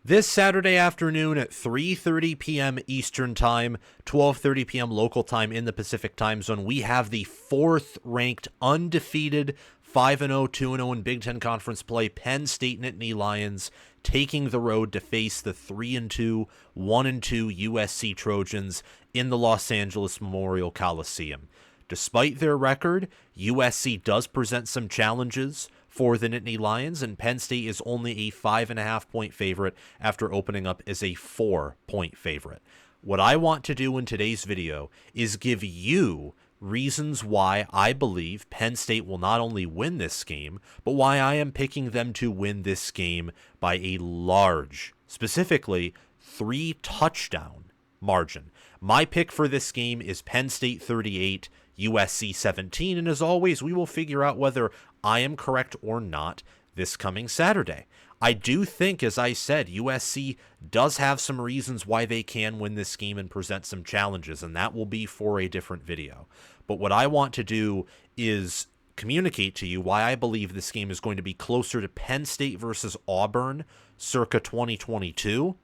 This Saturday afternoon at 3:30 p.m. Eastern Time, 12:30 p.m. local time in the Pacific Time Zone, we have the fourth-ranked, undefeated 5-0, 2-0 in Big Ten Conference play Penn State Nittany Lions taking the road to face the 3-2, 1-2 USC Trojans in the Los Angeles Memorial Coliseum. Despite their record, USC does present some challenges for the Nittany Lions, and Penn State is only a 5.5-point favorite after opening up as a 4-point favorite. What I want to do in today's video is give you reasons why I believe Penn State will not only win this game, but why I am picking them to win this game by a large, specifically 3-touchdown margin. My pick for this game is Penn State 38, USC 17, and as always, we will figure out whether I am correct or not this coming Saturday. I do think, as I said, USC does have some reasons why they can win this game and present some challenges, and that will be for a different video. But what I want to do is communicate to you why I believe this game is going to be closer to Penn State versus Auburn circa 2022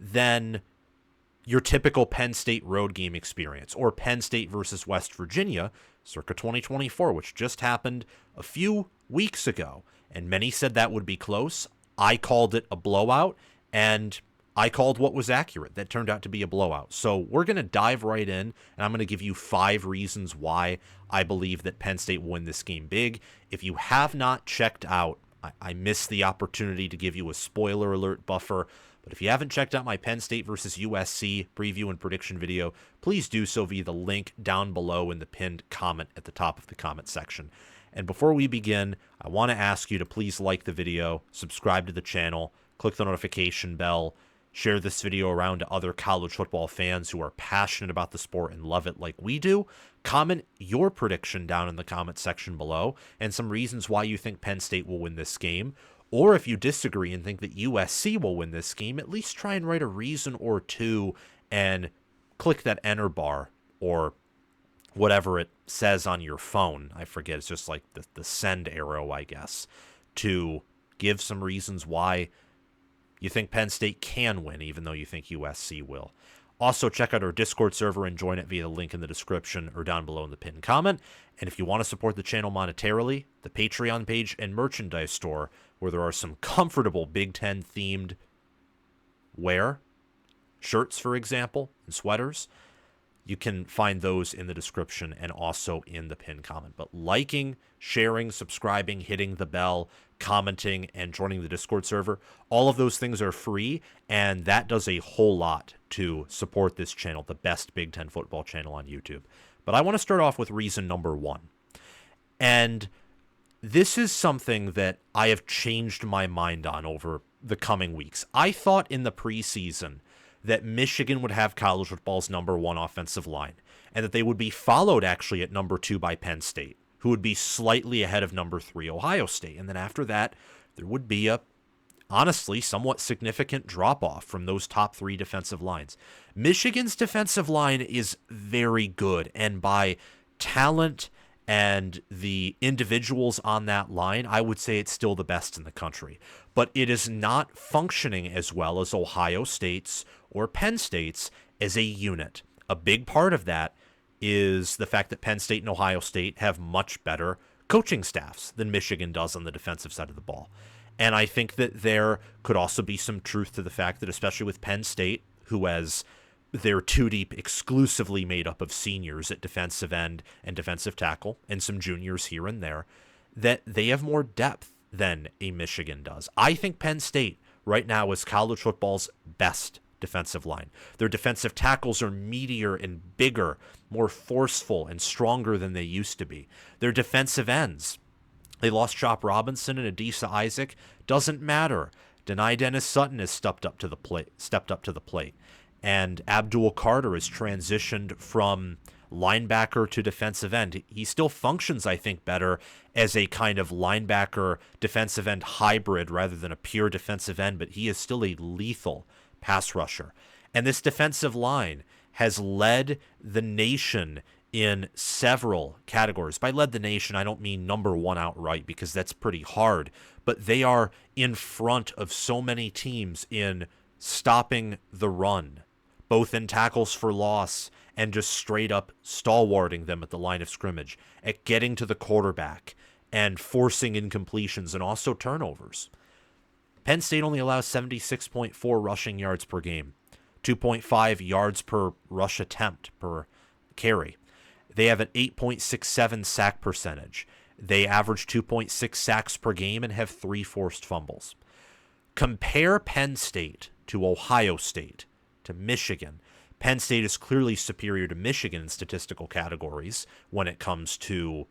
than your typical Penn State road game experience, or Penn State versus West Virginia circa 2024, which just happened a few weeks ago. And many said that would be close. I called it a blowout, and I called what was accurate. That turned out to be a blowout. So we're going to dive right in, and I'm going to give you 5 reasons why I believe that Penn State will win this game big. If you have not checked out, I missed the opportunity to give you a spoiler alert buffer, but if you haven't checked out my Penn State versus USC preview and prediction video, please do so via the link down below in the pinned comment at the top of the comment section. And before we begin, I want to ask you to please like the video, subscribe to the channel, click the notification bell, share this video around to other college football fans who are passionate about the sport and love it like we do. Comment your prediction down in the comment section below and some reasons why you think Penn State will win this game. Or if you disagree and think that USC will win this game, at least try and write a reason or two and click that enter bar or whatever it says on your phone. I forget. It's just like the send arrow, I guess, to give some reasons why you think Penn State can win, even though you think USC will. Also, check out our Discord server and join it via the link in the description or down below in the pinned comment. And if you want to support the channel monetarily, the Patreon page and merchandise store, where there are some comfortable Big Ten themed wear, shirts, for example, and sweaters, you can find those in the description and also in the pinned comment. But liking, sharing, subscribing, hitting the bell, commenting, and joining the Discord server, all of those things are free, and that does a whole lot to support this channel, the best Big Ten football channel on YouTube. But I want to start off with reason number 1. And this is something that I have changed my mind on over the coming weeks. I thought in the preseason that Michigan would have college football's number 1 offensive line, and that they would be followed actually at number 2 by Penn State, who would be slightly ahead of number 3 Ohio State. And then after that, there would be a, honestly, somewhat significant drop-off from those top 3 defensive lines. Michigan's defensive line is very good, and by talent and the individuals on that line, I would say it's still the best in the country. But it is not functioning as well as Ohio State's or Penn State's as a unit. A big part of that is the fact that Penn State and Ohio State have much better coaching staffs than Michigan does on the defensive side of the ball. And I think that there could also be some truth to the fact that, especially with Penn State, who has their 2-deep exclusively made up of seniors at defensive end and defensive tackle, and some juniors here and there, that they have more depth than a Michigan does. I think Penn State right now is college football's best defensive line. Their defensive tackles are meatier and bigger, more forceful and stronger than they used to be. Their defensive ends, they lost Chop Robinson and Adisa Isaac. Doesn't matter. Denai Dennis Sutton has stepped up to the plate. And Abdul Carter has transitioned from linebacker to defensive end. He still functions, I think, better as a kind of linebacker defensive end hybrid rather than a pure defensive end, but he is still a lethal pass rusher. And this defensive line has led the nation in several categories. By led the nation, I don't mean number 1 outright, because that's pretty hard, but they are in front of so many teams in stopping the run, both in tackles for loss and just straight up stalwarting them at the line of scrimmage, at getting to the quarterback and forcing incompletions and also turnovers. Penn State only allows 76.4 rushing yards per game, 2.5 yards per rush attempt per carry. They have an 8.67 sack percentage. They average 2.6 sacks per game and have 3 forced fumbles. Compare Penn State to Ohio State, to Michigan. Penn State is clearly superior to Michigan in statistical categories when it comes to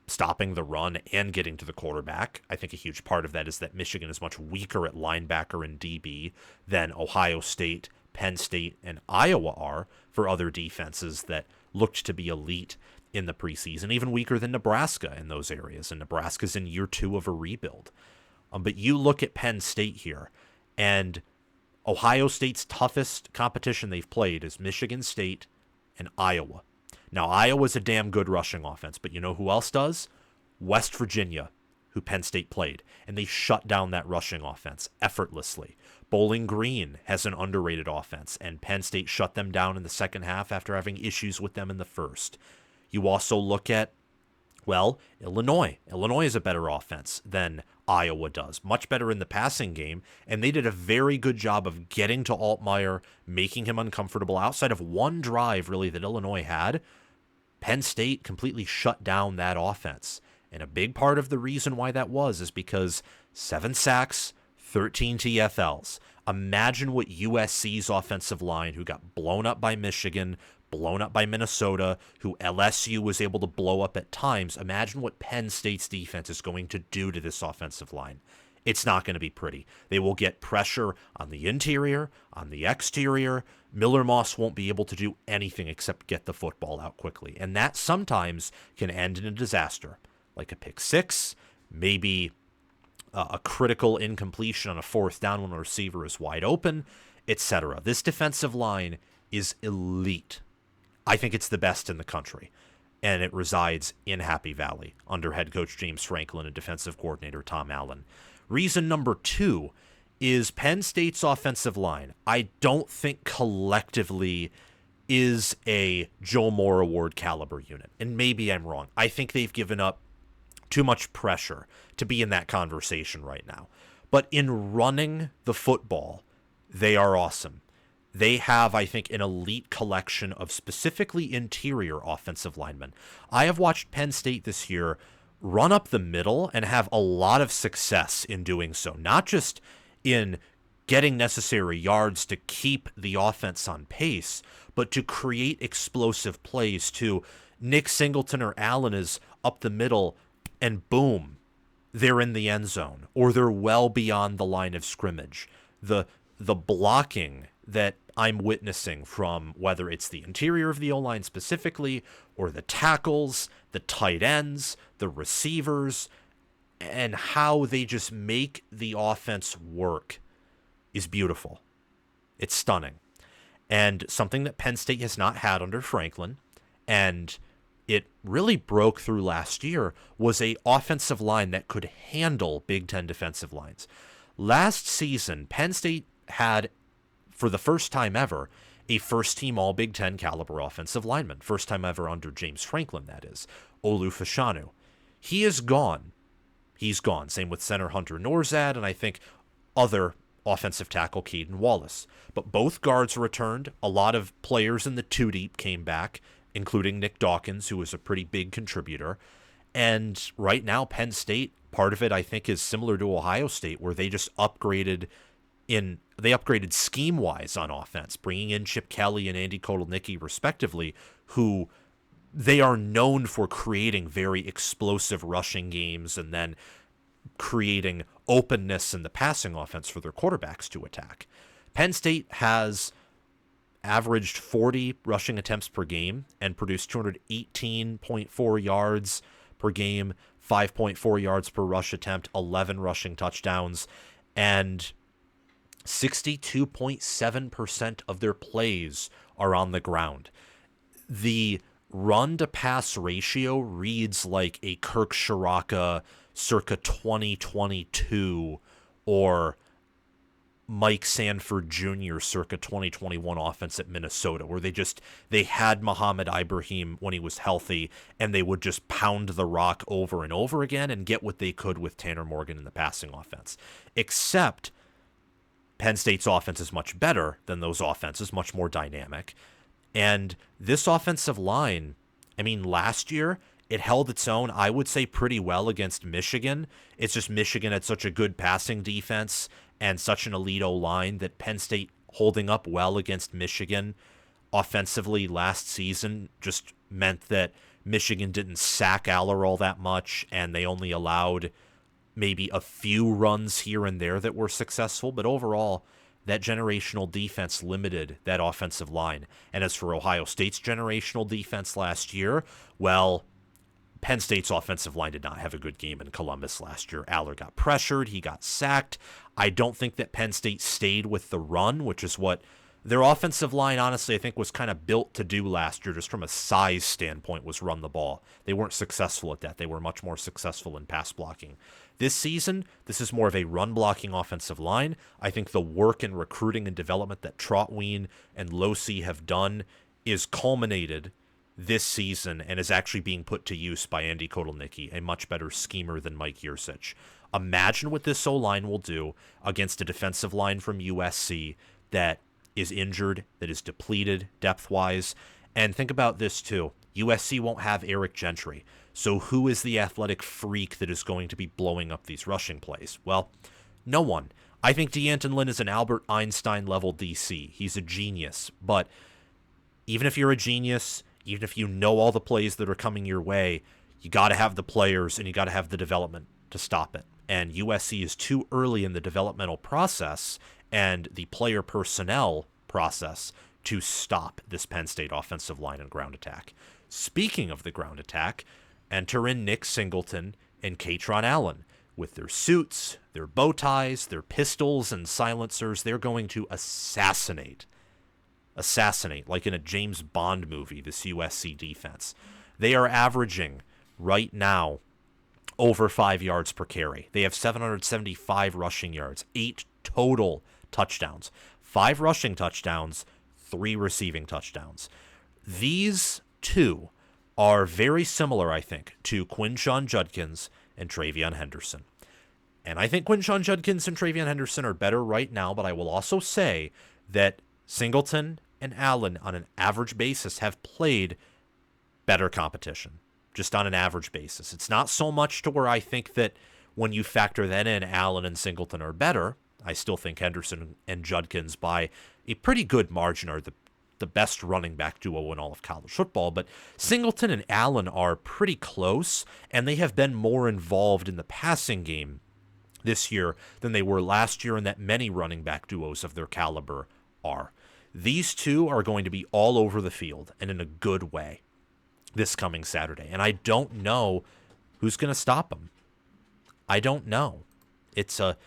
stopping the run and getting to the quarterback. I think a huge part of that is that Michigan is much weaker at linebacker and DB than Ohio State, Penn State, and Iowa are for other defenses that looked to be elite in the preseason, even weaker than Nebraska in those areas. And Nebraska's in year 2 of a rebuild. But you look at Penn State here, and Ohio State's toughest competition they've played is Michigan State and Iowa. Now, Iowa's a damn good rushing offense, but you know who else does? West Virginia, who Penn State played, and they shut down that rushing offense effortlessly. Bowling Green has an underrated offense, and Penn State shut them down in the second half after having issues with them in the first. You also look at, well, Illinois. Illinois is a better offense than Iowa does. Much better in the passing game, and they did a very good job of getting to Altmaier, making him uncomfortable. Outside of one drive, really, that Illinois had, Penn State completely shut down that offense. And a big part of the reason why that was is because 7 sacks, 13 TFLs. Imagine what USC's offensive line, who got blown up by Michigan, blown up by Minnesota, who LSU was able to blow up at times. Imagine what Penn State's defense is going to do to this offensive line. It's not going to be pretty. They will get pressure on the interior, on the exterior. Miller Moss won't be able to do anything except get the football out quickly. And that sometimes can end in a disaster, like a pick 6, maybe a critical incompletion on a 4th down when a receiver is wide open, etc. This defensive line is elite. I think it's the best in the country, and it resides in Happy Valley under head coach James Franklin and defensive coordinator Tom Allen. Reason number 2 is Penn State's offensive line, I don't think collectively is a Joe Moore Award caliber unit. And maybe I'm wrong. I think they've given up too much pressure to be in that conversation right now. But in running the football, they are awesome. They have, I think, an elite collection of specifically interior offensive linemen. I have watched Penn State this year run up the middle and have a lot of success in doing so, not just in getting necessary yards to keep the offense on pace, but to create explosive plays too. Nick Singleton or Allen is up the middle and boom, they're in the end zone or they're well beyond the line of scrimmage. The blocking that I'm witnessing from whether it's the interior of the O-line specifically or the tackles, the tight ends, the receivers, and how they just make the offense work is beautiful. It's stunning. And something that Penn State has not had under Franklin, and it really broke through last year, was a offensive line that could handle Big Ten defensive lines. Last season, Penn State had, for the first time ever, a first-team All-Big Ten caliber offensive lineman. First time ever under James Franklin, that is. Olu Fashanu. He is gone. He's gone. Same with center Hunter Norzad, and I think other offensive tackle Caden Wallace. But both guards returned. A lot of players in the 2-deep came back, including Nick Dawkins, who was a pretty big contributor. And right now, Penn State, part of it, I think, is similar to Ohio State, where they just upgraded scheme-wise on offense, bringing in Chip Kelly and Andy Kotelnicki, respectively, who they are known for creating very explosive rushing games and then creating openness in the passing offense for their quarterbacks to attack. Penn State has averaged 40 rushing attempts per game and produced 218.4 yards per game, 5.4 yards per rush attempt, 11 rushing touchdowns, and 62.7% of their plays are on the ground. The run-to-pass ratio reads like a Kirk Shiraka circa 2022 or Mike Sanford Jr. circa 2021 offense at Minnesota, where they had Muhammad Ibrahim when he was healthy, and they would just pound the rock over and over again and get what they could with Tanner Morgan in the passing offense. Except Penn State's offense is much better than those offenses, much more dynamic. And this offensive line, I mean, last year, it held its own, I would say, pretty well against Michigan. It's just Michigan had such a good passing defense and such an elite O-line that Penn State holding up well against Michigan offensively last season just meant that Michigan didn't sack Aller all that much, and they only allowed maybe a few runs here and there that were successful. But overall, that generational defense limited that offensive line. And as for Ohio State's generational defense last year, well, Penn State's offensive line did not have a good game in Columbus last year. Aller got pressured. He got sacked. I don't think that Penn State stayed with the run, which is what their offensive line, honestly, I think was kind of built to do last year, just from a size standpoint, was run the ball. They weren't successful at that. They were much more successful in pass blocking. This season, this is more of a run-blocking offensive line. I think the work in recruiting and development that Trotween and Losi have done is culminated this season and is actually being put to use by Andy Kotelnicki, a much better schemer than Mike Yurcich. Imagine what this O-line will do against a defensive line from USC that is injured, that is depleted depth-wise. And think about this too. USC won't have Eric Gentry. So who is the athletic freak that is going to be blowing up these rushing plays? Well, no one. I think DeAnton Lynn is an Albert Einstein-level DC. He's a genius. But even if you're a genius, even if you know all the plays that are coming your way, you got to have the players and you got to have the development to stop it. And USC is too early in the developmental process and the player personnel process to stop this Penn State offensive line and ground attack. Speaking of the ground attack, enter in Nick Singleton and Katron Allen. With their suits, their bow ties, their pistols and silencers, they're going to assassinate, like in a James Bond movie, this USC defense. They are averaging right now over 5 yards per carry. They have 775 rushing yards, 8 total touchdowns, 5 rushing touchdowns, 3 receiving touchdowns. These two are very similar, I think, to Quinshon Judkins and Travion Henderson. And I think Quinshon Judkins and Travion Henderson are better right now, but I will also say that Singleton and Allen, on an average basis, have played better competition, just on an average basis. It's not so much to where I think that when you factor that in, Allen and Singleton are better. I still think Henderson and Judkins, by a pretty good margin, are the best running back duo in all of college football, but Singleton and Allen are pretty close, and they have been more involved in the passing game this year than they were last year, and that many running back duos of their caliber are. These two are going to be all over the field, and in a good way, this coming Saturday, and I don't know who's going to stop them. I don't know. It's a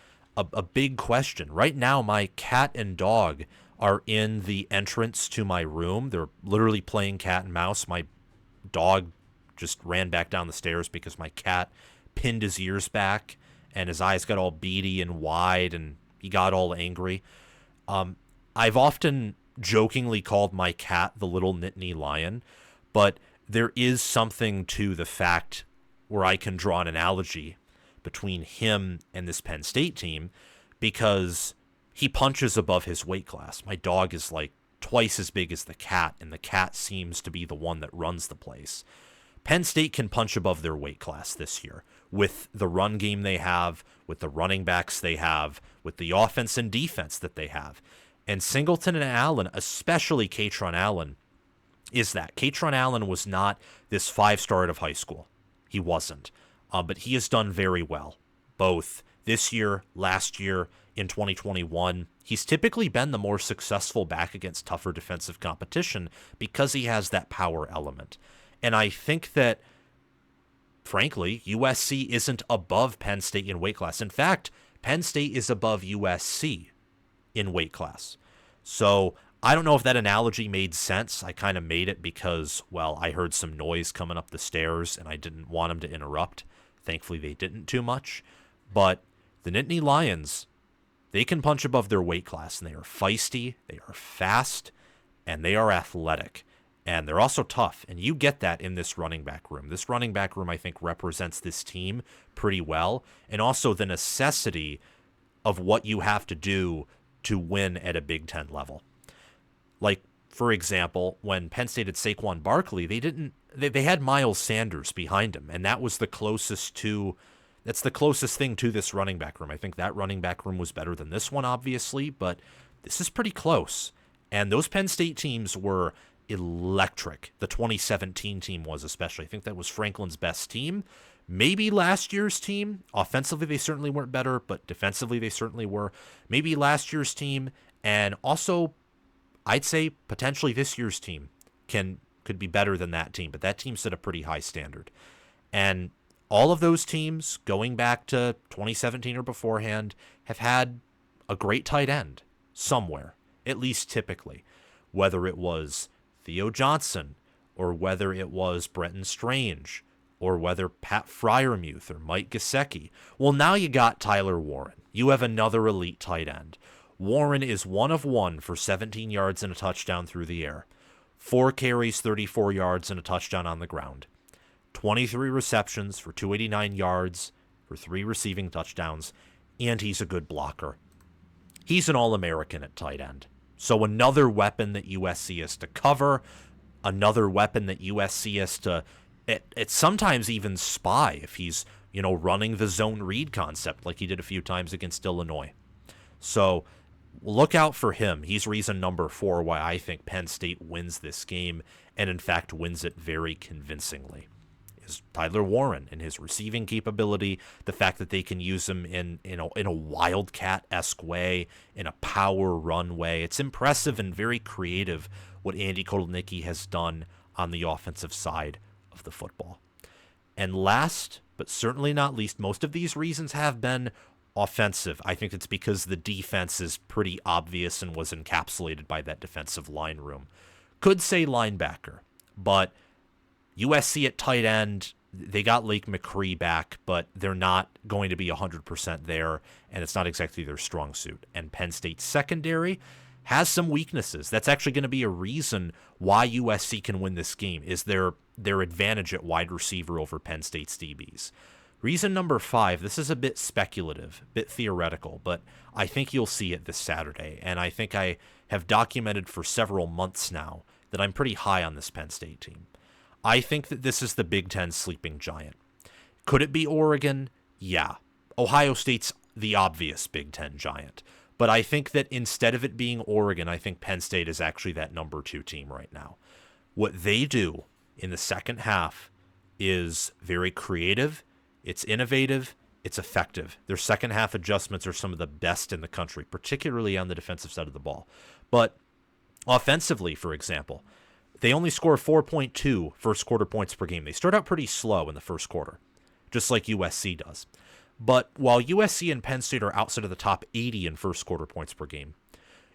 big question. Right now, my cat and dog are in the entrance to my room. They're literally playing cat and mouse. My dog just ran back down the stairs because my cat pinned his ears back and his eyes got all beady and wide and he got all angry. I've often jokingly called my cat the little Nittany lion, but there is something to the fact where I can draw an analogy between him and this Penn State team, because he punches above his weight class. My dog is like twice as big as the cat, and the cat seems to be the one that runs the place. Penn State can punch above their weight class this year with the run game they have, with the running backs they have, with the offense and defense that they have. And Singleton and Allen, especially Katron Allen, is that. Katron Allen was not this 5-star out of high school. He wasn't. But he has done very well, both this year, last year, in 2021. He's typically been the more successful back against tougher defensive competition because he has that power element. And I think that, frankly, USC isn't above Penn State in weight class. In fact, Penn State is above USC in weight class. So I don't know if that analogy made sense. I kind of made it because, well, I heard some noise coming up the stairs and I didn't want him to interrupt. Thankfully, they didn't too much. But the Nittany Lions, They can punch above their weight class, and they are feisty, they are fast, and they are athletic. And they're also tough, and you get that in this running back room. This running back room, I think, represents this team pretty well, and also the necessity of what you have to do to win at a Big Ten level. Like, for example, when Penn State had Saquon Barkley, they had Miles Sanders behind him, and that was the closest thing to this running back room. I think that running back room was better than this one, obviously, but this is pretty close. And those Penn State teams were electric. The 2017 team was, especially. I think that was Franklin's best team. Maybe last year's team. Offensively, they certainly weren't better, but defensively, they certainly were. Maybe last year's team, and also, I'd say potentially this year's team could be better than that team, but that team set a pretty high standard. And all of those teams, going back to 2017 or beforehand, have had a great tight end somewhere, at least typically. Whether it was Theo Johnson, or whether it was Brenton Strange, or whether Pat Freiermuth or Mike Gesicki. Well, now you got Tyler Warren. You have another elite tight end. Warren is 1 of 1 for 17 yards and a touchdown through the air. 4 carries, 34 yards, and a touchdown on the ground. 23 receptions for 289 yards for 3 receiving touchdowns, and he's a good blocker. He's an All-American at tight end. So another weapon that USC has to cover, another weapon that USC has to it sometimes even spy if he's, running the zone read concept like he did a few times against Illinois. So look out for him. He's reason number 4 why I think Penn State wins this game, and in fact wins it very convincingly. Is Tyler Warren and his receiving capability, the fact that they can use him in a Wildcat-esque way, in a power run way. It's impressive and very creative what Andy Kotelnicki has done on the offensive side of the football. And last, but certainly not least, most of these reasons have been offensive. I think it's because the defense is pretty obvious and was encapsulated by that defensive line room. Could say linebacker, but USC at tight end, they got Lake McCree back, but they're not going to be 100% there, and it's not exactly their strong suit. And Penn State's secondary has some weaknesses. That's actually going to be a reason why USC can win this game, is their advantage at wide receiver over Penn State's DBs. Reason number 5, this is a bit speculative, a bit theoretical, but I think you'll see it this Saturday, and I think I have documented for several months now that I'm pretty high on this Penn State team. I think that this is the Big Ten sleeping giant. Could it be Oregon? Yeah. Ohio State's the obvious Big Ten giant. But I think that instead of it being Oregon, I think Penn State is actually that number 2 team right now. What they do in the second half is very creative, it's innovative, it's effective. Their second half adjustments are some of the best in the country, particularly on the defensive side of the ball. But offensively, for example, they only score 4.2 first quarter points per game. They start out pretty slow in the first quarter, just like USC does. But while USC and Penn State are outside of the top 80 in first quarter points per game,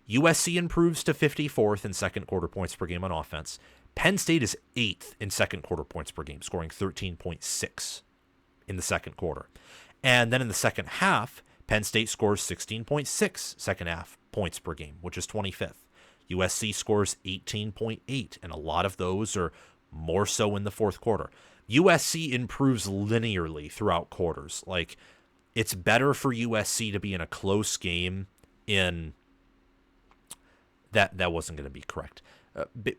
USC improves to 54th in second quarter points per game on offense. Penn State is 8th in second quarter points per game, scoring 13.6 in the second quarter. And then in the second half, Penn State scores 16.6 second half points per game, which is 25th. USC scores 18.8, and a lot of those are more so in the fourth quarter. USC improves linearly throughout quarters. Like, it's better for USC to be in a close game in... That wasn't going to be correct.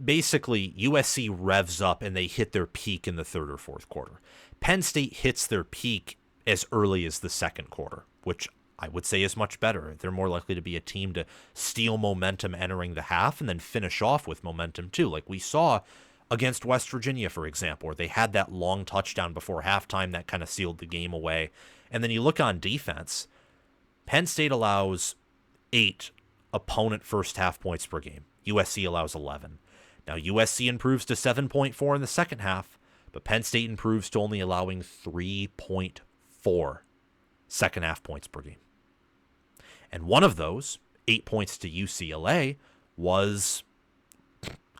Basically, USC revs up and they hit their peak in the third or fourth quarter. Penn State hits their peak as early as the second quarter, which I would say is much better. They're more likely to be a team to steal momentum entering the half and then finish off with momentum too, like we saw against West Virginia, for example, where they had that long touchdown before halftime that kind of sealed the game away. And then you look on defense, Penn State allows 8 opponent first half points per game. USC allows 11. Now, USC improves to 7.4 in the second half, but Penn State improves to only allowing 3.4 second half points per game. And one of those, 8 points to UCLA, was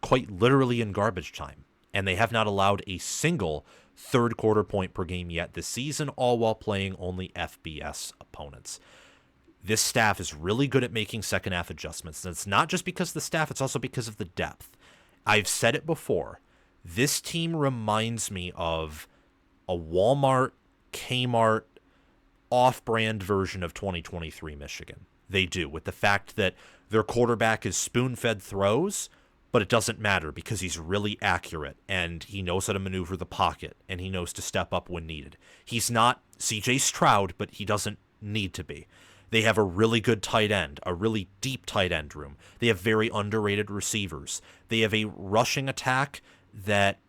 quite literally in garbage time. And they have not allowed a single third quarter point per game yet this season, all while playing only FBS opponents. This staff is really good at making second half adjustments. And it's not just because of the staff, it's also because of the depth. I've said it before. This team reminds me of a Walmart, Kmart, off-brand version of 2023 Michigan. They do, with the fact that their quarterback is spoon-fed throws, but it doesn't matter because he's really accurate and he knows how to maneuver the pocket and he knows to step up when needed. He's not CJ Stroud, but he doesn't need to be. They have a really good tight end, a really deep tight end room. They have very underrated receivers. They have a rushing attack that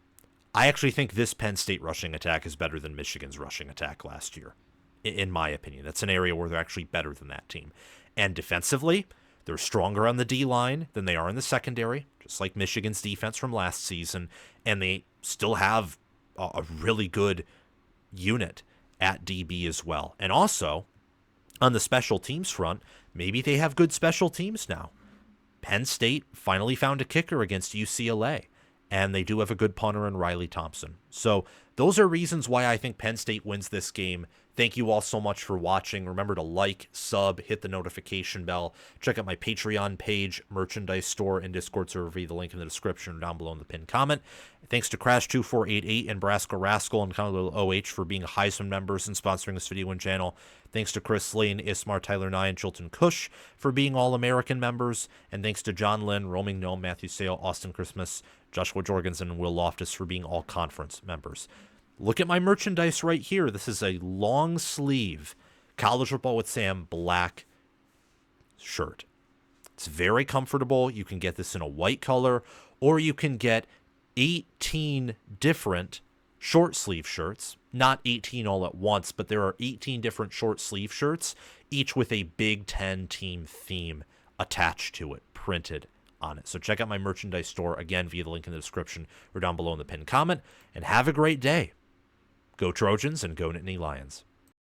I actually think this Penn State rushing attack is better than Michigan's rushing attack last year, in my opinion. That's an area where they're actually better than that team. And defensively, they're stronger on the D-line than they are in the secondary, just like Michigan's defense from last season. And they still have a really good unit at DB as well. And also, on the special teams front, maybe they have good special teams now. Penn State finally found a kicker against UCLA, and they do have a good punter in Riley Thompson. So those are reasons why I think Penn State wins this game. Thank you all so much for watching. Remember to like, sub, hit the notification bell. Check out my Patreon page, merchandise store, and Discord server via the link in the description or down below in the pinned comment. Thanks to Crash2488 and Brasco Rascal and Conolil OH for being Heisman members and sponsoring this video and channel. Thanks to Chris Lane, Ismar, Tyler Nye, and Chilton Cush for being All-American members. And thanks to John Lynn, Roaming Gnome, Matthew Sale, Austin Christmas, Joshua Jorgensen, and Will Loftus for being All-Conference members. Look at my merchandise right here. This is a long sleeve College Football with Sam black shirt. It's very comfortable. You can get this in a white color, or you can get 18 different short sleeve shirts. Not 18 all at once, but there are 18 different short sleeve shirts, each with a Big Ten team theme attached to it, printed on it. So check out my merchandise store, again, via the link in the description or down below in the pinned comment, and have a great day. Go Trojans and go Nittany Lions.